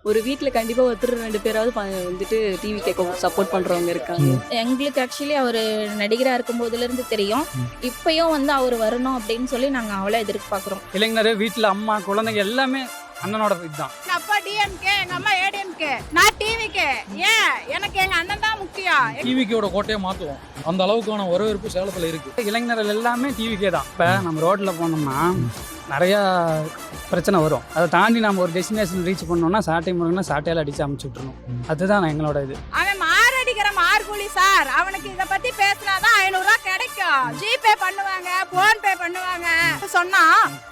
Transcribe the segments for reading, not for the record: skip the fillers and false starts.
ஒரு வீட்டில் கண்டிப்பாக ஒருத்தர் 2 பேராவது வந்துட்டு டிவி கேட்க சப்போர்ட் பண்ணுறவங்க இருக்காங்க. எங்களுக்கு ஆக்சுவலி அவர் நடிகராக இருக்கும் போதுலேருந்து தெரியும். இப்பயும் வந்து அவர் வரணும் அப்படின்னு சொல்லி நாங்கள் அவ்வளோ எதிர்பார்க்குறோம். இளைஞர் வீட்டில் அம்மா குழந்தைங்க எல்லாமே அண்ணனோட இதுதான். எங்கள் அப்பா டிஎம்கே, எங்கள் அம்மா ஏடிஎம்கே, நான் டிவிக்கே. ஏன் எனக்கு எங்கள் அண்ணன் தான் முக்கியம். டிவிக்கோட கோட்டையை மாற்றுவோம். அந்த அளவுக்கான வரவேற்பு சேலத்தில் இருக்குது. இளைஞர்கள் எல்லாமே டிவிக்கே தான். இப்போ நம்ம ரோட்டில் போனோம்னா நிறையா பிரச்சனை வரும். அதை தாண்டி நம்ம ஒரு டெஸ்டினேஷன் ரீச் பண்ணோம்னா சாட்டை முருகனா சாட்டையால் அடித்து அமைச்சு விட்டுருணும். அதுதான் எங்களோட இது. அவன் மாரடிக்கிற மார்கூலி சார். அவனுக்கு இதை பற்றி பேசினாதான் 500 ரூபா கிடைக்கும். ஜிபே பண்ணுவாங்க, போன் பே பண்ணுவாங்க. சொன்னா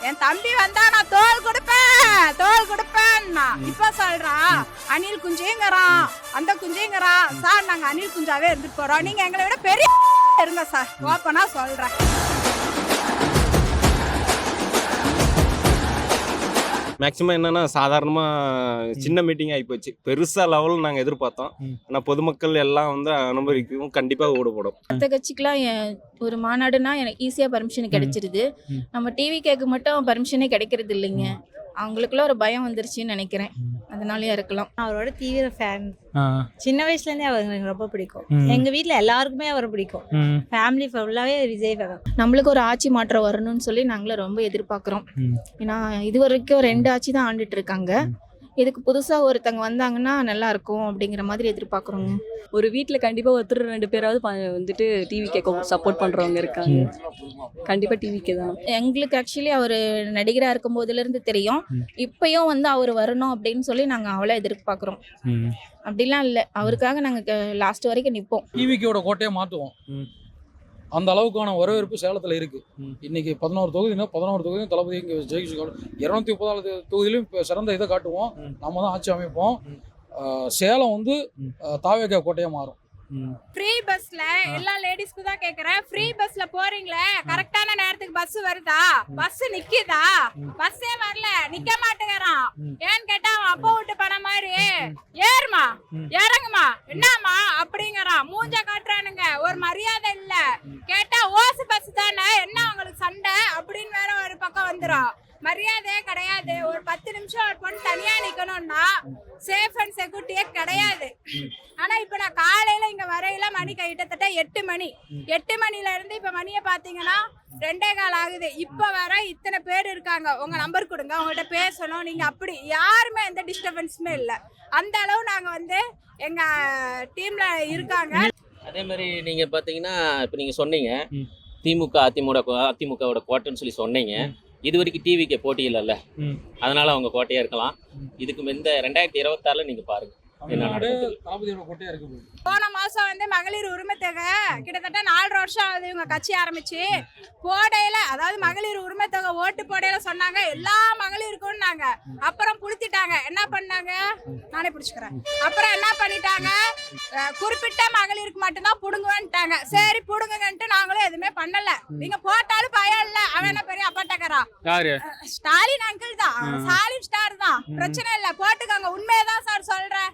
என் தம்பி வந்தா நான் தோல் கொடுப்பேன். இப்ப சொல்றான் அணில் குஞ்சுங்கிறான், அந்த குஞ்சுங்கிறான். சார் நாங்க அணில் குஞ்சாவே இருந்துட்டு போறோம். நீங்க எங்களை விட பெரிய இருங்க சார். ஓப்பனா சொல்றேன். மேக்ஸிமம் என்னன்னா சாதாரணமாக சின்ன மீட்டிங் ஆகிப்போச்சு. பெருசாக லெவலில் நாங்கள் எதிர்பார்த்தோம். ஆனால் பொதுமக்கள் எல்லாம் வந்து அனுமதிக்கவும் கண்டிப்பாக ஓடுபடும். மற்ற கட்சிக்கெலாம் ஒரு மாநாடுனா எனக்கு ஈஸியாக பர்மிஷன் கிடைச்சிருது. நம்ம டிவி கேட்க மட்டும் பர்மிஷனே கிடைக்கிறது இல்லைங்க. அவங்களுக்குள்ள ஒரு பயம் வந்துருச்சுன்னு நினைக்கிறேன். அதனாலயே இருக்கலாம். அவரோட தீவிர ஃபேன். சின்ன வயசுல இருந்தே அவர் எனக்கு ரொம்ப பிடிக்கும். எங்க வீட்ல எல்லாருக்குமே அவரை பிடிக்கும். ஃபேமிலி ஃபுல்லாவே விஜய் ஃபேன். நம்மளுக்கு ஒரு ஆட்சி மாற்றம் வரணும்னு சொல்லி நாங்களும் ரொம்ப எதிர்பார்க்குறோம். ஏன்னா இது வரைக்கும் 2 ஆட்சி தான் ஆண்டுட்டு இருக்காங்க. இதுக்கு புதுசாக ஒருத்தங்க வந்தாங்கன்னா நல்லா இருக்கும் அப்படிங்கிற மாதிரி எதிர்பார்க்குறோங்க. ஒரு வீட்டில் கண்டிப்பாக ஒருத்தர் 2 பேராவது வந்துட்டு டிவி கேட்க சப்போர்ட் பண்ணுறவங்க இருக்காங்க. கண்டிப்பாக டிவிக்கே தான். எங்களுக்கு ஆக்சுவலி அவர் நடிகராக இருக்கும் போதுலேருந்து தெரியும். இப்பயும் வந்து அவர் வரணும் அப்படின்னு சொல்லி நாங்கள் அவ்வளோ எதிர்பார்க்குறோம். அப்படிலாம் இல்லை, அவருக்காக நாங்கள் லாஸ்ட் வரைக்கும் நிற்போம். டிவிக்கோட கோட்டையை மாற்றுவோம். அந்த அளவுக்கான வரவேற்பு சேலத்தில் இருக்குது. இன்னைக்கு 11 தொகுதியும் தளபதி இங்கே ஜெயிச்சு 230 தொகுதியிலும் இப்போ சிறந்த இதை காட்டுவோம். நம்ம தான் ஆட்சி அமைப்போம். சேலம் வந்து தாவேகா கோட்டையை மாறும். ஃப்ரீ பஸ்ல எல்லா லேடிஸ்க்கு தான் கேக்குறேன். ஃப்ரீ பஸ்ல போறீங்களே, கரெக்டான நேரத்துக்கு பஸ் வருதா? பஸ் நிக்குதா? பஸ்ஸே வரல, நிக்க மாட்டேங்கிறான். ஏன்னு கேட்டா அவன் அப்பா விட்டு பண்ண மாதிரி ஏறுமா இறங்குமா என்னமா அப்படிங்கிறான். மூஞ்ச காட்டுறானுங்க, ஒரு மரியாதை இல்ல. கேட்டா ஓசு பஸ் தானே, என்ன அவங்களுக்கு சண்டை அப்படின்னு வேற ஒரு பக்கம் வந்துடும். மரியாதையே கிடையாது. ஒரு 10 நிமிஷம் ஒரு பொண்ணு தனியா நிக்கணும்னா சேஃப் அண்ட் செக்யூரிட்டியே கிடையாது. ஆனா இப்ப நான் காலையில இங்க வரையில மணி கிட்டத்தட்ட 8 மணி. 8 மணில இருந்து இப்ப மணியை பாத்தீங்கன்னா 2:15 ஆகுது. இப்ப வர இத்தனை பேர் இருக்காங்க. உங்க நம்பர் கொடுங்க, உங்கள்கிட்ட பேசணும். நீங்க அப்படி யாருமே எந்த டிஸ்டர்பன்ஸுமே இல்லை. அந்த அளவு நாங்க வந்து எங்க டீம்ல இருக்காங்க. அதே மாதிரி நீங்க பாத்தீங்கன்னா இப்ப நீங்க சொன்னீங்க திமுக அதிமுகவோட கோட்டைன்னு சொல்லி சொன்னீங்க. இது வரைக்கும் டிவிக்கு போட்டி இல்லைல்ல, அதனால அவங்க கோட்டையா இருக்கலாம். இதுக்கு இந்த 2026 நீங்க பாருங்க என்ன நடக்குது. போன மாசம் வந்து மகளிர் உரிமை தொகை கிட்டத்தட்ட 4 வருஷம் ஆகுது இவங்க கட்சி ஆரம்பிச்சு. போடையில அதாவது மகளிர் உரிமை தொகை ஓட்டு போடையில சொன்னாங்க எல்லா மகளிருக்கும். அப்புறம் புடிச்சிட்டாங்க. என்ன பண்ணாங்க, நானே பிடிச்சுக்கிறேன். அப்புறம் என்ன பண்ணிட்டாங்க, குறிப்பிட்ட மகளிருக்கு மட்டும்தான் புடுங்குவேன்ட்டாங்க. சரி புடுங்குங்கன்ட்டு நாங்களும் எதுவுமே பண்ணல. நீங்க போட்டாலும் பயம் இல்ல. அவன் என்ன பெரிய அப்பாட்டக்கரா, ஸ்டாலின் அங்கிள் தான், ஸ்டாலின் ஸ்டார் தான். பிரச்சனை இல்ல, போட்டுக்கோங்க. உண்மையதான் சார் சொல்றேன்.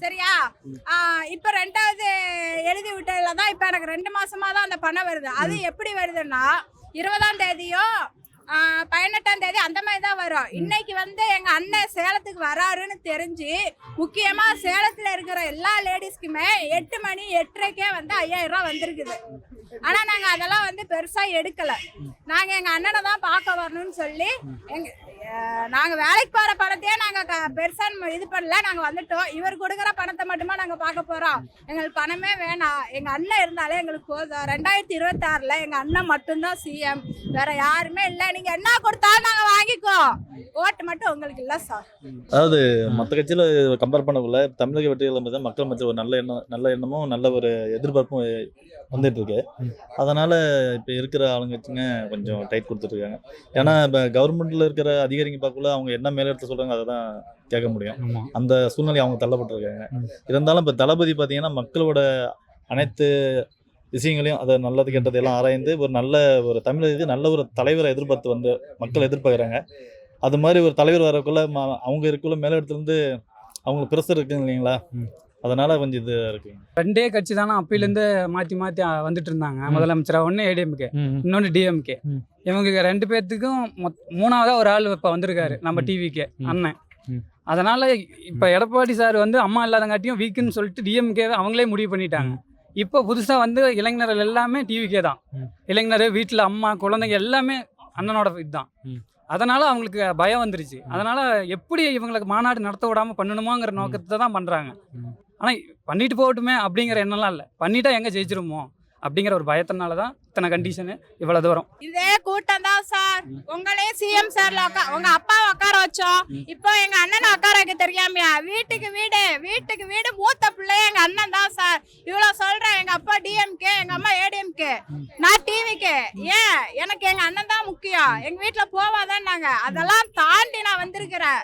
சரியா? இப்ப 2வது எழுதி விட்டதுல தான் இப்ப எனக்கு 2 மாசமா தான் அந்த பணம் வருது. அது எப்படி வருதுன்னா 20ஆம் தேதியோ 18ஆம் தேதி அந்த மாதிரி தான் வரும். இன்னைக்கு வந்து எங்க அண்ணன் சேலத்துக்கு வராருன்னு தெரிஞ்சு முக்கியமா சேலத்துல இருக்கிற எல்லா லேடிஸ்க்குமே 8 மணி 8:30க்கே வந்து 5000 ரூபா வந்திருக்குது. ஆனா நாங்க அதெல்லாம் வந்து பெருசா எடுக்கல. நாங்க எங்க அண்ணனை தான் பார்க்க வரணும்னு சொல்லி நாங்க வேலைக்கு போற பணத்தையே நாங்க பெருசா இது பண்ணல. நாங்க வந்துட்டோம். இவர் கொடுக்குற பணத்தை மட்டுமா நாங்க பார்க்க போறோம். எங்களுக்கு பணமே வேணாம். எங்க அண்ணன் இருந்தாலே எங்களுக்கு போதும். 2026 எங்க அண்ணன் மட்டும்தான் சிஎம், வேற யாருமே இல்லை. நீங்க என்ன கொடுத்தாலும் நாங்க வாங்கிக்கோ, ஓட்டு மட்டும் உங்களுக்கு இல்லை சார். அதாவது மற்ற கட்சியில் கம்பேர் பண்ணக்குள்ள தமிழக வெற்றிகள் மக்கள் மத்தியில் ஒரு நல்ல எண்ணமும் நல்ல ஒரு எதிர்பார்ப்பும் வந்துட்டு இருக்கு. அதனால இப்போ இருக்கிற ஆளுங்கட்சிங்க கொஞ்சம் டைட் கொடுத்துட்ருக்காங்க. ஏன்னா இப்போ கவர்மெண்ட்ல இருக்கிற அதிகாரிங்க பார்க்கல அவங்க என்ன மேலிடத்தை சொல்றாங்க அதை தான் கேட்க முடியும். அந்த சூழ்நிலை அவங்க தள்ளப்பட்டிருக்காங்க. இருந்தாலும் இப்போ தளபதி பார்த்தீங்கன்னா மக்களோட அனைத்து விஷயங்களையும் அதை நல்லது கெட்டது எல்லாம் ஆராய்ந்து ஒரு தமிழக நல்ல ஒரு தலைவரை எதிர்பார்த்து வந்து மக்கள் எதிர்பார்க்குறாங்க. அது மாதிரி ஒரு தலைவர் வரக்குள்ள அவங்க இருக்குள்ள மேலிடத்துலேருந்து அவங்களுக்கு பிரஷர் இருக்குங்க இல்லைங்களா, அதனால கொஞ்சம் இது இருக்கு. 2 கட்சி தானே அப்பையிலேருந்து மாற்றி வந்துட்டு இருந்தாங்க. முதலமைச்சரா ஒன்று ஏடிஎம்கே, இன்னொன்று டிஎம்கே. இவங்க 2 பேர்த்துக்கும் 3ஆவதா ஒரு ஆள் இப்போ வந்திருக்காரு நம்ம டிவிக்கு அண்ணன். அதனால் இப்போ எடப்பாடி சார் வந்து அம்மா இல்லாதங்காட்டியும் வீக்குன்னு சொல்லிட்டு டிஎம்கே அவங்களே முடிவு பண்ணிட்டாங்க. இப்போ புதுசாக வந்து இளைஞர்கள் எல்லாமே டிவிக்கே தான். இளைஞர் வீட்டில் அம்மா குழந்தைங்க எல்லாமே அண்ணனோட இதுதான். அதனால் அவங்களுக்கு பயம் வந்துருச்சு. அதனால் எப்படி இவங்களுக்கு மாநாடு நடத்த விடாமல் பண்ணணுமோங்கிற நோக்கத்தை தான் பண்ணுறாங்க. ஆனால் பண்ணிட்டு போகட்டுமே அப்படிங்கிற எண்ணம்லாம் இல்லை. பண்ணிட்டா எங்கே ஜெயிச்சிருமோ அப்படிங்கிற ஒரு பயத்தினால தான் இத்தனை கண்டிஷனு இவ்வளோ தூரம். இதே கூட்டம் தான் சார். உங்களே சிஎம் சார்ல உங்க அப்பாவை உட்கார வச்சோம். இப்போ எங்க அண்ணனை உட்கார வைக்க தெரியாமையா? வீட்டுக்கு வீடு மூத்த பிள்ளை எங்க அண்ணன் தான் சார். இவ்வளவு சொல்றேன். எங்க அப்பா டிஎம்கே, எங்க அம்மா ஏடிஎம்கே, நான் டிவிக்கு. ஏன் எனக்கு எங்க அண்ணன் தான் முக்கியம். எங்க வீட்டுல போவாதான்னாங்க. அதெல்லாம் தாண்டி நான் வந்திருக்கிறேன்.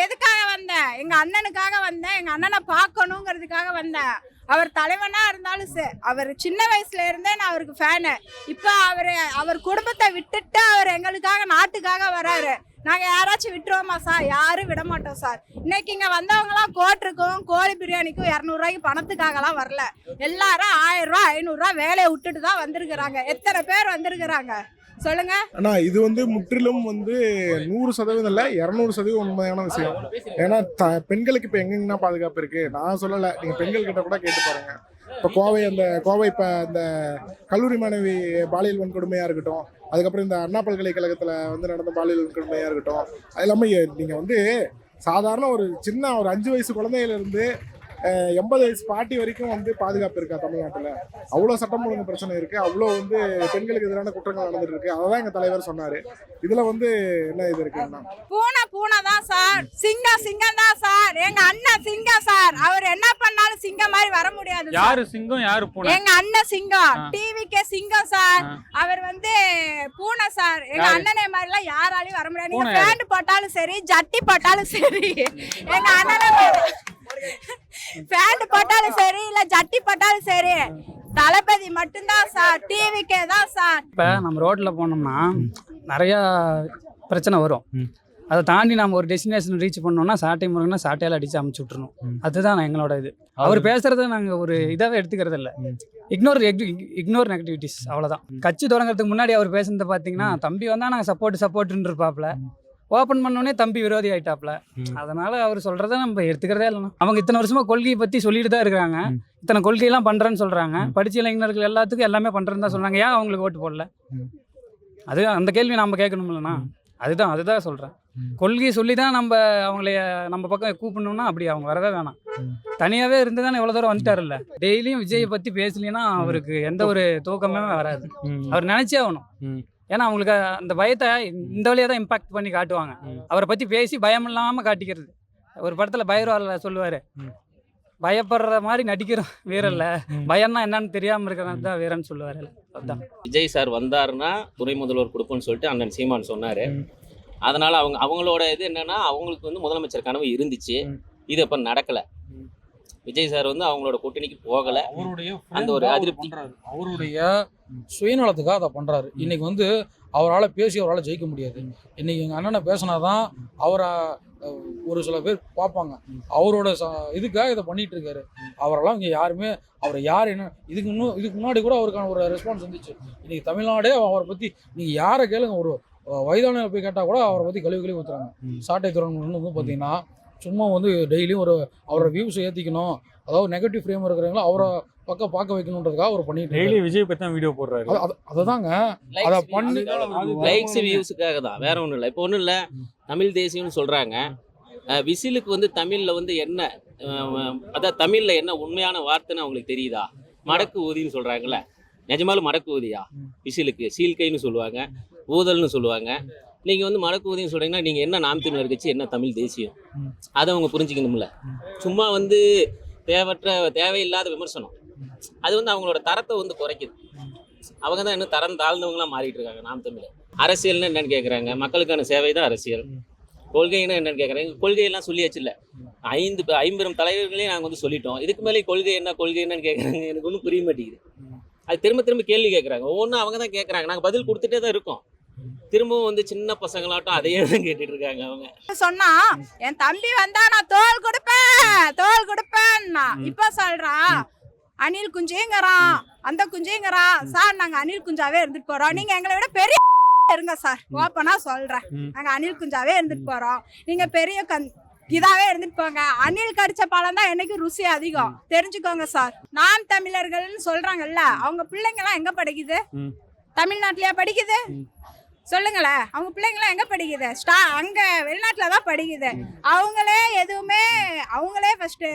எதுக்காக வந்தேன்? எங்க அண்ணனுக்காக வந்தேன். எங்க அண்ணனை பார்க்கணுங்கிறதுக்காக வந்தேன். அவர் தலைவனா இருந்தாலும் சரி, அவர் சின்ன வயசுல இருந்தே நான் அவருக்கு ஃபேனு. இப்போ அவர் குடும்பத்தை விட்டுட்டு அவர் எங்களுக்காக நாட்டுக்காக வராரு. நாங்கள் யாராச்சும் விட்டுருவோமா சார்? யாரும் விட மாட்டோம் சார். இன்னைக்கு இங்கே வந்தவங்களாம் கோட்டுக்கும் கோழி பிரியாணிக்கும் 200 ரூபாய்க்கு பணத்துக்காகலாம் வரல. எல்லாரும் 1000 ரூபா 500 ரூபா வேலையை விட்டுட்டு தான் வந்திருக்கிறாங்க. எத்தனை பேர் வந்திருக்கிறாங்க சொல்லுங்க. ஆனா இது வந்து முற்றிலும் வந்து 100% இல்லை, 200% உண்மையான விஷயம். ஏன்னா பெண்களுக்கு இப்போ எங்கெங்கன்னா பாதுகாப்பு இருக்கு. நான் சொல்லலை, நீங்க பெண்கள் கிட்ட கூட கேட்டு பாருங்க. இப்போ கோவை இப்போ இந்த கல்லூரி மாணவி பாலியல் வன்கொடுமையாக இருக்கட்டும், அதுக்கப்புறம் இந்த அண்ணா பல்கலைக்கழகத்தில் வந்து நடந்த பாலியல் வன்கொடுமையாக இருக்கட்டும், அது இல்லாமல் நீங்கள் வந்து சாதாரண ஒரு சின்ன ஒரு 5 வயசு குழந்தையிலேருந்து 80 வயசு பாட்டி வரைக்கும் வந்து பாதுகாப்பு இருக்கா தமிழ்நாட்டில்? அவ்வளோ சட்டம் ஒழுங்கு பிரச்சனை இருக்குது, அவ்வளோ வந்து பெண்களுக்கு எதிரான குற்றங்கள் நடந்துட்டு இருக்கு. அதை தான் எங்கள் தலைவர் சொன்னார். இதில் வந்து என்ன இது இருக்குன்னா, பூனை தான் சார், சிங்கம் தான் சார். எங்க அண்ணன் சிங்கம் சார். அவர் என்ன பண்ணாலும் சிங்கம் மாதிரி வர முடியாது. யாரு சிங்கம் யாரு பூனை? எங்க அண்ணன் சிங்கம், டிவிக்கே சிங்கம் சார். அவர் வந்து பூனை சார். எங்க அண்ணனே மாதிரி எல்லாம் யாராலையும் வர முடியாது. நீங்க பேண்ட் போட்டாலும் சரி, ஜட்டி போட்டாலும் சரி, எங்க அண்ணனே பேண்ட் போட்டாலும் சரி, இல்ல ஜட்டி போட்டாலும் சரி, தளபதி மட்டும்தான் சார். டிவிக்கே தான் சார். இப்போ நம்ம ரோட்டில் போனோம்னா நிறையா பிரச்சனை வரும். அதை தாண்டி நம்ம ஒரு டெஸ்டினேஷன் ரீச் பண்ணோம்னா சாட்டை முருகனா சாட்டையால் அடித்து அமுச்சு விட்றணும். அதுதான் எங்களோட இது. அவர் பேசுகிறத நாங்கள் ஒரு இதாகவே எடுத்துக்கிறது இல்லை. இக்னோர் நெகட்டிவிட்டிஸ், அவ்வளோதான். கட்சி தொடங்குறதுக்கு முன்னாடி அவர் பேசுனதை பார்த்தீங்கன்னா, தம்பி வந்தால் நாங்கள் சப்போர்ட்டுன்னு இருப்பாப்புல. ஓப்பன் பண்ணோடனே தம்பி விரோதி ஆயிட்டாப்ல. அதனால அவர் சொல்றத நம்ம எடுத்துக்கிறதே இல்லைன்னா. அவங்க இத்தனை வருஷமா கொள்கையை பத்தி சொல்லிட்டு தான் இருக்காங்க. இத்தனை கொள்கையெல்லாம் பண்றேன்னு சொல்றாங்க. படிச்ச இளைஞர்கள் எல்லாத்துக்கும் எல்லாமே பண்றேன்னு தான் சொல்றாங்க. ஏன் அவங்களுக்கு ஓட்டு போடல? அது அந்த கேள்வி நம்ம கேட்கணும் இல்லைண்ணா. அதுதான் சொல்றேன். கொள்கையை சொல்லி தான் நம்ம பக்கம் கூப்பிடணும்னா அப்படி அவங்க வரவே வேணாம். தனியாவே இருந்து தானே இவ்வளவு தூரம் வந்துட்டாருல்ல. டெய்லியும் விஜயை பத்தி பேசலைன்னா அவருக்கு எந்த ஒரு தூக்கமே வராது. அவர் நினைச்சே ஆகணும். ஏன்னா அவங்களுக்கு அந்த பயத்தை இந்த வழியாக தான் இம்பாக்ட் பண்ணி காட்டுவாங்க. அவரை பற்றி பேசி பயம் இல்லாமல் காட்டிக்கிறது. ஒரு படத்தில் பைரவாரில் சொல்லுவார், பயப்படுற மாதிரி நடிக்கிறோம் வீரல்ல, பயம்னா என்னன்னு தெரியாமல் இருக்கிறது தான் வீரன்னு சொல்லுவார். அதுதான் விஜய் சார் வந்தாருன்னா துணை முதல்வர் கொடுப்போம்னு சொல்லிட்டு அண்ணன் சீமான் சொன்னார். அதனால் அவங்களோட இது என்னென்னா, அவங்களுக்கு வந்து முதலமைச்சர் கனவு இருந்துச்சு. இது இப்போ நடக்கலை. விஜய் சார் வந்து அவங்களோட கூட்டணிக்கு போகலை. அந்த ஒரு அதிருப்தி, அவருடைய சுயநலத்துக்காக அதை பண்ணுறாரு. இன்னைக்கு வந்து அவரால் ஜெயிக்க முடியாது. இன்னைக்கு எங்கள் அண்ணனை பேசினாதான் அவரை ஒரு சில பேர் பார்ப்பாங்க. அவரோட இதுக்காக இதை பண்ணிட்டு இருக்காரு. அவரெல்லாம் இங்கே யாருமே அவரை யார் என்ன இதுக்கு முன்னாடி கூட அவருக்கான ஒரு ரெஸ்பான்ஸ் வந்துச்சு. இன்னைக்கு தமிழ்நாடே அவரை பற்றி நீங்கள் யாரை கேளுங்க, ஒரு வயதான போய் கேட்டால் கூட அவரை பற்றி கழுவி ஊற்றுறாங்க. சாட்டை துறன் வந்து பார்த்தீங்கன்னா சும்மா வந்து டெய்லியும் அவரோட வியூஸை ஏற்றிக்கணும், அதாவது நெகட்டிவ் ஃப்ரேம் இருக்கிறவங்கள அவரை பக்கம் பார்க்க வைக்கணுன்றதுக்காக அவர் பண்ணிட்டு டெய்லி விஜய் பற்றி தான் வீடியோ போடுறாரு. அதுதாங்க அதை பண்ணி லைக்ஸ் வியூஸுக்காக தான், வேற ஒன்றும் இல்லை. இப்போ ஒன்றும் இல்லை, தமிழ் தேசியம்னு சொல்கிறாங்க. விசிலுக்கு வந்து தமிழில் வந்து என்ன, அதான் தமிழில் என்ன உண்மையான வார்த்தைன்னு அவங்களுக்கு தெரியுதா? மடக்கு ஊதின்னு சொல்கிறாங்கல்ல, நிஜமாலும் மடக்கு ஊதியா? விசிலுக்கு சீல்கைன்னு சொல்லுவாங்க, ஊதல்னு சொல்லுவாங்க. நீங்கள் வந்து மடக்கு ஊதின்னு சொல்கிறீங்கன்னா நீங்கள் என்ன நாம் தமிழர் கட்சி, என்ன தமிழ் தேசியம், அதை அவங்க புரிஞ்சுக்கணும்ல. சும்மா வந்து தேவையில்லாத விமர்சனம் அது வந்து அவங்களோட தரத்தை வந்து குறைக்குது. அவங்க தான் இன்னும் தரம் தாழ்ந்தவங்களாம் மாறிட்டு இருக்காங்க. நாம் தமிழர் அரசியல்னு என்னன்னு கேட்குறாங்க, மக்களுக்கான சேவை தான் அரசியல். கொள்கைன்னு என்னன்னு கேட்குறாங்க, கொள்கையெல்லாம் சொல்லியாச்சு இல்லை, 50 தலைவர்களையும் நாங்கள் வந்து சொல்லிட்டோம். இதுக்கு மேலே கொள்கை என்னன்னு கேட்குறாங்க. எனக்கு ஒன்றும் புரிய மாட்டேங்குது. அது திரும்ப கேள்வி கேட்குறாங்க. ஒவ்வொன்றும் அவங்க தான் கேட்குறாங்க, நாங்கள் பதில் கொடுத்துட்டே தான் இருக்கோம். திரும்பவும் வந்து சின்ன பசங்களாட்டம் அதையே தான் கேட்டுட்டு இருக்காங்க. அவங்க சொன்னா என் தம்பி வந்தா நான் தோல் கொடுப்பேன். இப்ப சொல்றான் அணில் குஞ்சுங்கிறான், அந்த குஞ்சுங்கிறான். சார் நாங்க அணில் குஞ்சாவே இருந்துட்டு போறோம், நீங்க எங்களை விட பெரிய இருங்க சார். ஓப்பனா சொல்றேன், நாங்க அணில் குஞ்சாவே இருந்துட்டு போறோம். நீங்க பெரிய இதாவே இருந்துட்டு போங்க. அணில் கடிச்ச பழம் தான் என்னைக்கு ருசி அதிகம், தெரிஞ்சுக்கோங்க சார். நாம் தமிழர்கள்னு சொல்றாங்கல்ல, அவங்க பிள்ளைங்கலாம் எங்க படிக்குது? தமிழ்நாட்டிலயா படிக்குது? சொல்லுங்களேன். அவங்க பிள்ளைங்களாம் எங்க படிக்குது? அங்க வெளிநாட்டில் தான் படிக்குது. அவங்களே ஃபர்ஸ்ட்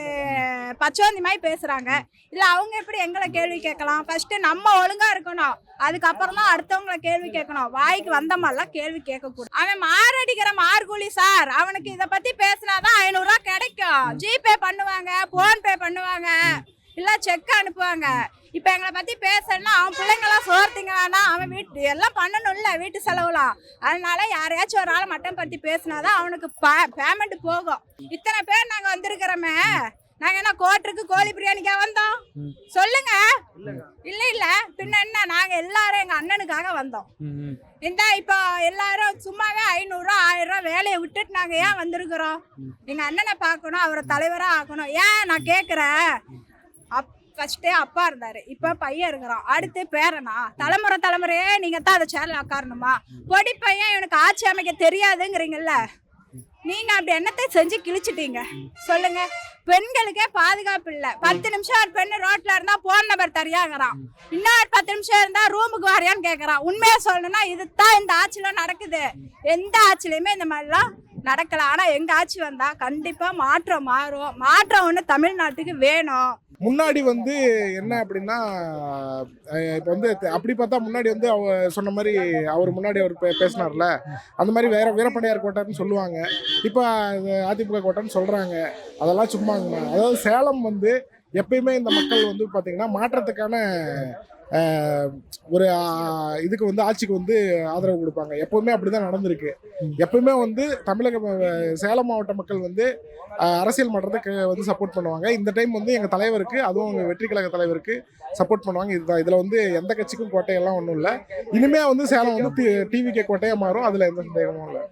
பச்சோந்தி மாதிரி பேசுறாங்க. இல்லை அவங்க எப்படி எங்களை கேள்வி கேட்கலாம்? ஃபர்ஸ்ட் நம்ம ஒழுங்கா இருக்கணும், அதுக்கப்புறம் தான் அடுத்தவங்களை கேள்வி கேட்கணும். வாய்க்கு வந்த மாதிரிலாம் கேள்வி கேட்கக்கூடாது. அவன் மாரடிக்கிற மார்கூலி சார். அவனுக்கு இதை பத்தி பேசினாதான் 500 ரூபா கிடைக்கும். ஜிபே பண்ணுவாங்க, போன்பே பண்ணுவாங்க, இல்லை செக் அனுப்புவாங்க. இப்போ எங்களை பற்றி பேசணும்னா அவன் பிள்ளைங்களாம் சோர்த்திங்க வேணாம், அவன் வீட்டு எல்லாம் பண்ணணும்ல, வீட்டு செலவுலாம். அதனால யாரையாச்சும் ஒரு ஆளை மட்டும் பற்றி பேசினாதான் அவனுக்கு பேமெண்ட் போகும். இத்தனை பேர் நாங்கள் வந்திருக்கிறோமே, நாங்கள் என்ன கோட்டருக்கு கோழி பிரியாணிக்கா வந்தோம்? சொல்லுங்க. இல்ல பின்ன என்ன, நாங்கள் எல்லாரும் எங்கள் அண்ணனுக்காக வந்தோம். இந்த இப்போ எல்லாரும் சும்மாவே 500 ரூபா 1000 ரூபா வேலையை விட்டுட்டு நாங்கள் ஏன் வந்திருக்கிறோம்? எங்கள் அண்ணனை பார்க்கணும், அவரை தலைவராக ஆக்கணும். ஏன் நான் கேட்குறேன், ஃபர்ஸ்டே அப்பா இருந்தாரு, இப்போ பையன் இருக்கிறான், அடுத்து பேரனா, தலைமுறையே நீங்க தான் அதை சேரில் உட்காரணுமா? பொடி பையன் இவனுக்கு ஆட்சி அமைக்க தெரியாதுங்கிறீங்கல்ல, நீங்க அப்படி என்னத்தை செஞ்சு கிழிச்சிட்டீங்க சொல்லுங்க. பெண்களுக்கே பாதுகாப்பு இல்லை. 10 நிமிஷம் ஒரு பெண்ணு ரோட்ல இருந்தா போன் நம்பர் தரியாங்கிறான், இன்னொரு 10 நிமிஷம் இருந்தா ரூமுக்கு வரையான்னு கேட்கறான். உண்மையா சொல்லணும்னா இதுதான் இந்த ஆட்சியில நடக்குது. எந்த ஆட்சியிலுமே இந்த மாதிரிலாம் நடக்கல. ஆனா எங்க ஆட்சி வந்தா கண்டிப்பா மாற்றம் மாறும். மாற்றம் ஒன்று தமிழ்நாட்டுக்கு வேணும். முன்னாடி வந்து என்ன அப்படின்னா, இப்போ வந்து அப்படி பார்த்தா முன்னாடி வந்து சொன்ன மாதிரி முன்னாடி அவர் பேசினார்ல, அந்த மாதிரி வீரப்படையார் கோட்டைன்னு சொல்லுவாங்க, இப்போ அதிமுக கோட்டைன்னு சொல்கிறாங்க. அதெல்லாம் சும்மாங்க. அதாவது சேலம் வந்து எப்பயுமே இந்த மக்கள் வந்து பார்த்திங்கன்னா மாற்றத்துக்கான ஒரு இதுக்கு வந்து ஆட்சிக்கு வந்து ஆதரவு கொடுப்பாங்க. எப்போவுமே அப்படி தான் நடந்திருக்கு. எப்பவுமே வந்து சேலம் மாவட்ட மக்கள் வந்து அரசியல் மாற்றத்துக்கு வந்து சப்போர்ட் பண்ணுவாங்க. இந்த டைம் வந்து எங்கள் தலைவருக்கு, அதுவும் வெற்றி கழக தலைவருக்கு சப்போர்ட் பண்ணுவாங்க. இதுதான். இதில் வந்து எந்த கட்சிக்கும் கோட்டையெல்லாம் ஒன்றும் இல்லை. இனிமேல் வந்து சேலம் வந்து டிவிகே கோட்டையாக மாறும், அதில் எந்த சந்தேகமும் இல்லை.